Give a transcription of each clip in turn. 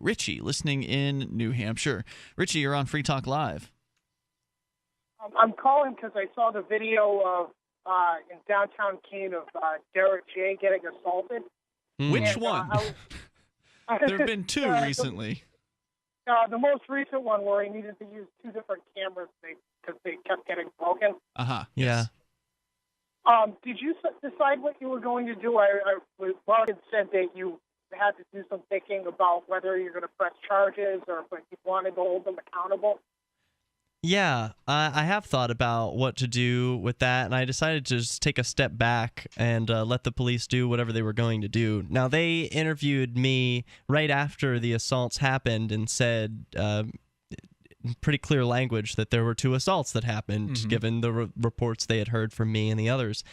Richie, listening in New Hampshire. Richie, you're on Free Talk Live. I'm calling because I saw the video of in downtown Keene of Derrick J. getting assaulted. Which one? There have been two recently. The most recent one where he needed to use two different cameras because they kept getting broken. Yeah. Did you decide what you were going to do? Mark had said that you had to do some thinking about whether you're going to press charges or if you wanted to hold them accountable. Yeah, I have thought about what to do with that, and I decided to just take a step back and let the police do whatever they were going to do. Now, they interviewed me right after the assaults happened and said in pretty clear language that there were two assaults that happened, given the reports they had heard from me and the others.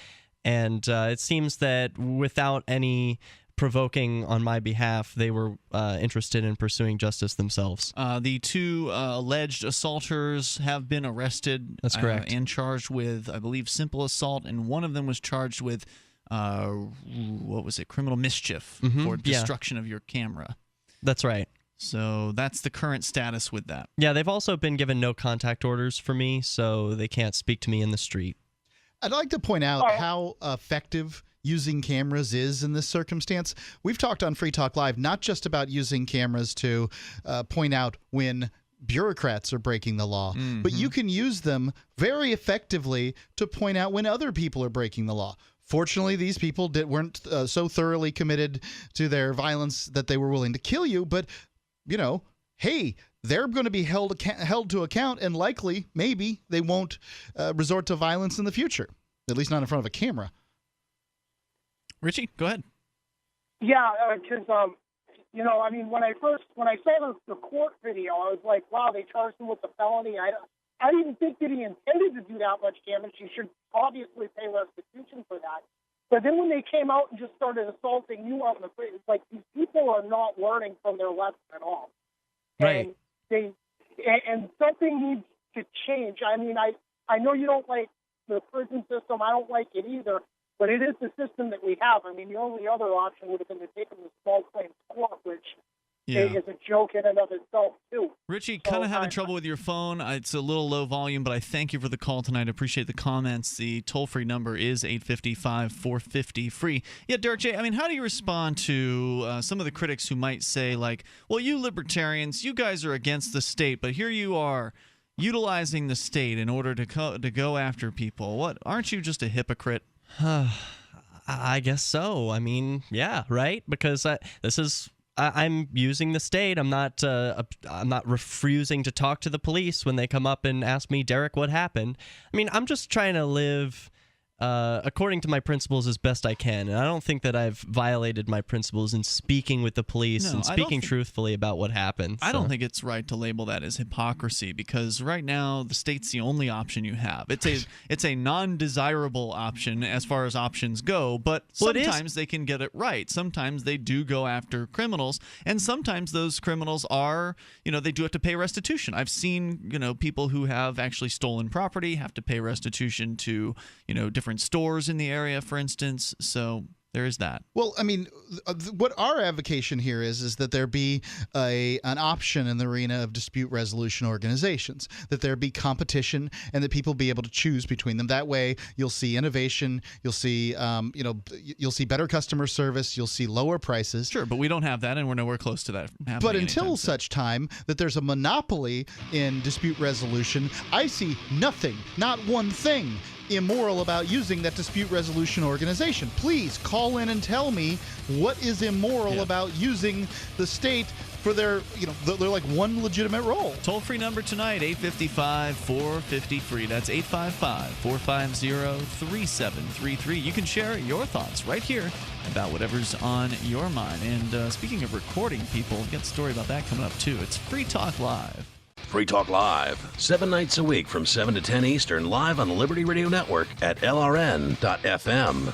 And it seems that without any provoking on my behalf, they were interested in pursuing justice themselves. The two alleged assaulters have been arrested. That's correct. And charged with, I believe, simple assault, and one of them was charged with, criminal mischief for destruction of your camera. That's right. So that's the current status with that. Yeah, they've also been given no contact orders for me, so they can't speak to me in the street. I'd like to point out how effective using cameras is in this circumstance. We've talked on Free Talk Live not just about using cameras to point out when bureaucrats are breaking the law, but you can use them very effectively to point out when other people are breaking the law. Fortunately, these people weren't so thoroughly committed to their violence that they were willing to kill you, but, hey, they're going to be held to account, and likely, maybe, they won't resort to violence in the future, at least not in front of a camera. Richie, go ahead. Yeah, because when I saw the court video, I was like, wow, they charged him with a felony. I didn't think that he intended to do that much damage. He should obviously pay restitution for that. But then when they came out and just started assaulting you on the street, it's like these people are not learning from their lesson at all. Right. And something needs to change. I mean, I know you don't like the prison system. I don't like it either. But it is the system that we have. I mean, the only other option would have been to take them to small claims court, which is a joke in and of itself, too. Richie, kind of having trouble with your phone. It's a little low volume, but I thank you for the call tonight. I appreciate the comments. The toll-free number is 855-450-FREE. Yeah, Derrick J., I mean, how do you respond to some of the critics who might say, like, well, you libertarians, you guys are against the state, but here you are utilizing the state in order to go after people. What? Aren't you just a hypocrite? I guess so. I mean, yeah, right? Because I'm using the state. I'm not refusing to talk to the police when they come up and ask me, Derrick, what happened? I mean, I'm just trying to live according to my principles as best I can, and I don't think that I've violated my principles in speaking with the police and speaking truthfully about what happened. I don't think it's right to label that as hypocrisy, because right now the state's the only option you have. It's a non-desirable option as far as options go, but sometimes they can get it right. Sometimes they do go after criminals, and sometimes those criminals are, they do have to pay restitution. I've seen, people who have actually stolen property have to pay restitution to, different stores in the area, for instance. So there is that. Well, I mean, what our advocation here is that there be an option in the arena of dispute resolution organizations, that there be competition, and that people be able to choose between them. That way, you'll see innovation, you'll see, you'll see better customer service, you'll see lower prices. Sure, but we don't have that, and we're nowhere close to that happening. But until such time that there's a monopoly in dispute resolution, I see nothing, not one thing, immoral about using that dispute resolution organization. Please call in and tell me what is immoral about using the state for their, they're like one legitimate role. Toll-free number tonight, 855-450-FREE. That's 855-450-3733. You can share your thoughts right here about whatever's on your mind. And speaking of recording people, we've got a story about that coming up too. It's Free Talk Live. Free Talk Live, 7 nights a week from 7 to 10 Eastern, live on the Liberty Radio Network at LRN.FM.